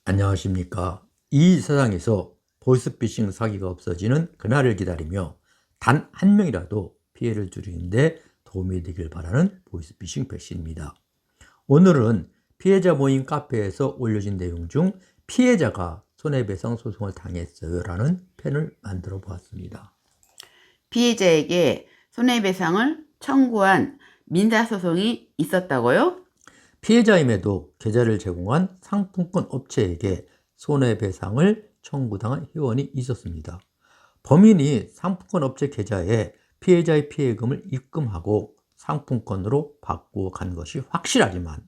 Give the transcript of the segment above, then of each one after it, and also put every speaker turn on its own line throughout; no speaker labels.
안녕하십니까. 이 세상에서 보이스피싱 사기가 없어지는 그날을 기다리며 단 한 명이라도 피해를 줄이는데 도움이 되길 바라는 보이스피싱 백신입니다. 오늘은 피해자 모임 카페에서 올려진 내용 중 피해자가 손해배상 소송을 당했어요 라는 펜을 만들어 보았습니다.
피해자에게 손해배상을 청구한 민사소송이 있었다고요?
피해자임에도 계좌를 제공한 상품권 업체에게 손해배상을 청구당한 회원이 있었습니다. 범인이 상품권 업체 계좌에 피해자의 피해금을 입금하고 상품권으로 바꾸어 간 것이 확실하지만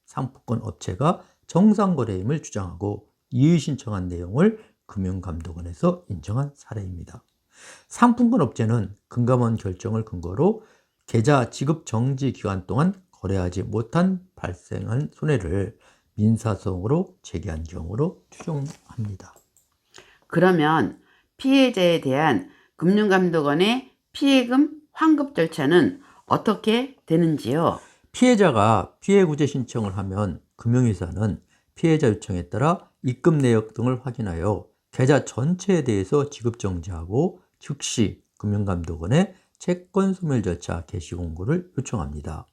상품권 업체가 정상거래임을 주장하고 이의 신청한 내용을 금융감독원에서 인정한 사례입니다. 상품권 업체는 금감원 결정을 근거로 계좌 지급 정지 기간 동안 거래하지 못한 발생한 손해를 민사소송으로 제기한 경우로 추정합니다.
그러면 피해자에 대한 금융감독원의 피해금 환급 절차는 어떻게 되는지요?
피해자가 피해구제 신청을 하면 금융회사는 피해자 요청에 따라 입금 내역 등을 확인하여 계좌 전체에 대해서 지급 정지하고 즉시 금융감독원에 채권 소멸 절차 개시 공고를 요청합니다.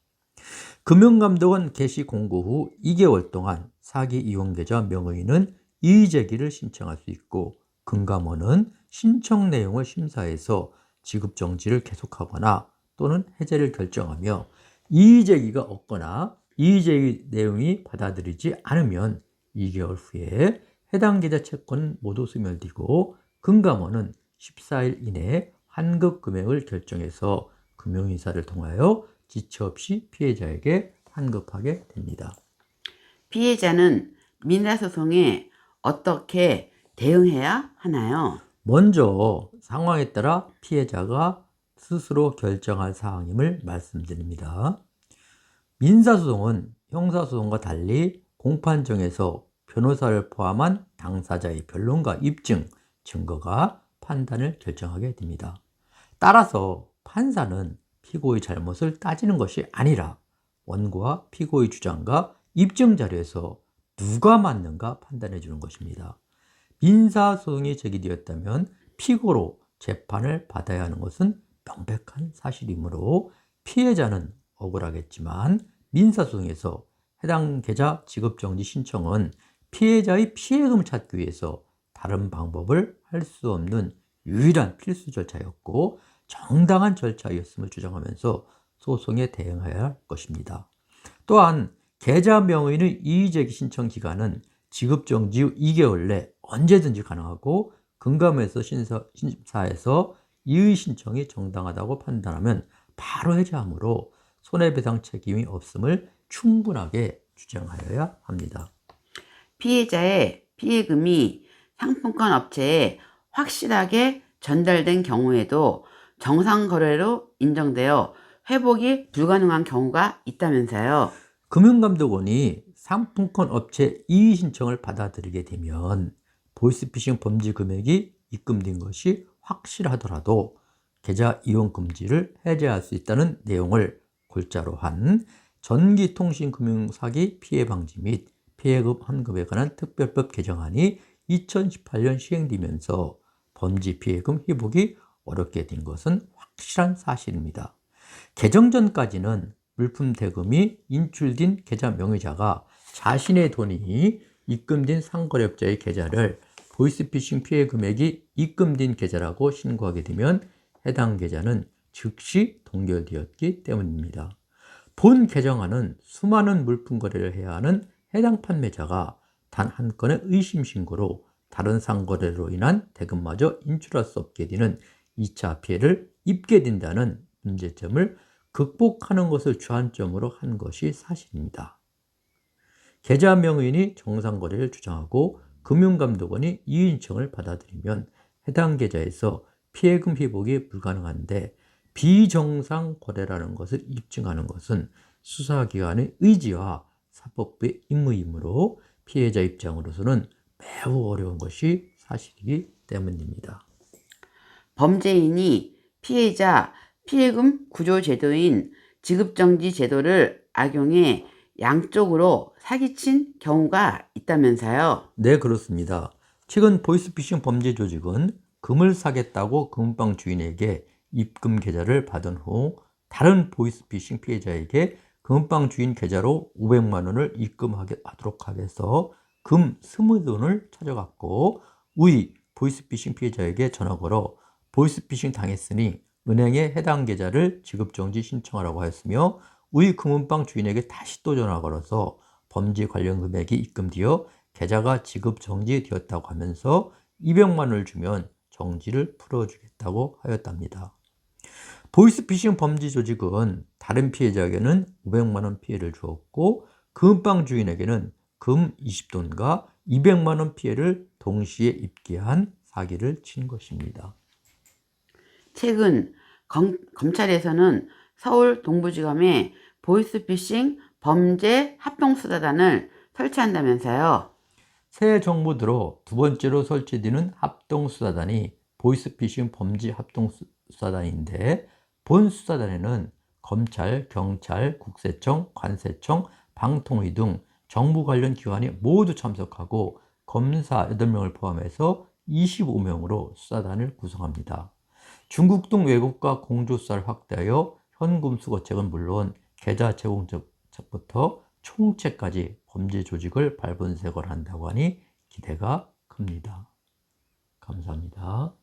금융감독원 개시 공고 후 2개월 동안 사기 이용 계좌 명의인은 이의 제기를 신청할 수 있고 금감원은 신청 내용을 심사해서 지급 정지를 계속하거나 또는 해제를 결정하며 이의 제기가 없거나 이의 제기 내용이 받아들이지 않으면 2개월 후에 해당 계좌 채권은 모두 소멸되고 금감원은 14일 이내에 환급 금액을 결정해서 금융인사를 통하여 지체 없이 피해자에게 환급하게 됩니다.
피해자는 민사소송에 어떻게 대응해야 하나요?
먼저 상황에 따라 피해자가 스스로 결정할 사항임을 말씀드립니다. 민사소송은 형사소송과 달리 공판정에서 변호사를 포함한 당사자의 변론과 입증, 증거가 판단을 결정하게 됩니다. 따라서 판사는 피고의 잘못을 따지는 것이 아니라 원고와 피고의 주장과 입증 자료에서 누가 맞는가 판단해 주는 것입니다. 민사소송이 제기되었다면 피고로 재판을 받아야 하는 것은 명백한 사실이므로 피해자는 억울하겠지만 민사소송에서 해당 계좌 지급정지 신청은 피해자의 피해금을 찾기 위해서 다른 방법을 할 수 없는 유일한 필수 절차였고 정당한 절차였음을 주장하면서 소송에 대응해야 할 것입니다. 또한 계좌 명의인의 이의제기 신청 기간은 지급정지 후 2개월 내 언제든지 가능하고 금감원에서 심사해서 이의 신청이 정당하다고 판단하면 바로 해제하므로 손해배상 책임이 없음을 충분하게 주장하여야 합니다.
피해자의 피해금이 상품권 업체에 확실하게 전달된 경우에도 정상거래로 인정되어 회복이 불가능한 경우가 있다면서요.
금융감독원이 상품권 업체 이의 신청을 받아들이게 되면 보이스피싱 범죄 금액이 입금된 것이 확실하더라도 계좌 이용 금지를 해제할 수 있다는 내용을 골자로 한 전기통신금융사기 피해방지 및 피해금 환급에 관한 특별법 개정안이 2018년 시행되면서 범죄 피해금 회복이 어렵게 된 것은 확실한 사실입니다. 개정 전까지는 물품 대금이 인출된 계좌 명의자가 자신의 돈이 입금된 상거래업자의 계좌를 보이스피싱 피해 금액이 입금된 계좌라고 신고하게 되면 해당 계좌는 즉시 동결되었기 때문입니다. 본 개정안은 수많은 물품 거래를 해야 하는 해당 판매자가 단 한 건의 의심 신고로 다른 상거래로 인한 대금마저 인출할 수 없게 되는 2차 피해를 입게 된다는 문제점을 극복하는 것을 주안점으로 한 것이 사실입니다. 계좌 명의인이 정상거래를 주장하고 금융감독원이 이의 신청을 받아들이면 해당 계좌에서 피해금 회복이 불가능한데 비정상 거래라는 것을 입증하는 것은 수사기관의 의지와 사법부의 임무이므로 피해자 입장으로서는 매우 어려운 것이 사실이기 때문입니다.
범죄인이 피해자 피해금 구조 제도인 지급정지 제도를 악용해 양쪽으로 사기친 경우가 있다면서요.
네, 그렇습니다. 최근 보이스피싱 범죄 조직은 금을 사겠다고 금은방 주인에게 입금 계좌를 받은 후 다른 보이스피싱 피해자에게 금은방 주인 계좌로 500만 원을 입금하도록 하게해서 금 20돈을 찾아갔고 우리 보이스피싱 피해자에게 전화 걸어 보이스피싱 당했으니 은행에 해당 계좌를 지급정지 신청하라고 하였으며 우리 금은방 주인에게 다시 또 전화 걸어서 범죄 관련 금액이 입금되어 계좌가 지급 정지되었다고 하면서 200만 원을 주면 정지를 풀어주겠다고 하였답니다. 보이스피싱 범죄 조직은 다른 피해자에게는 500만 원 피해를 주었고 금은방 주인에게는 금 20돈과 200만 원 피해를 동시에 입게 한 사기를 친 것입니다.
최근 검찰에서는 서울 동부지검에 보이스피싱 범죄 합동수사단을 설치한다면서요.
새 정부 들어 두 번째로 설치되는 합동수사단이 보이스피싱 범죄 합동수사단인데 본 수사단에는 검찰, 경찰, 국세청, 관세청, 방통위 등 정부 관련 기관이 모두 참석하고 검사 8명을 포함해서 25명으로 수사단을 구성합니다. 중국 등 외국과 공조수사를 확대하여 현금 수거책은 물론 계좌 제공책부터 총책까지 범죄 조직을 발본색을 한다고 하니 기대가 큽니다. 감사합니다.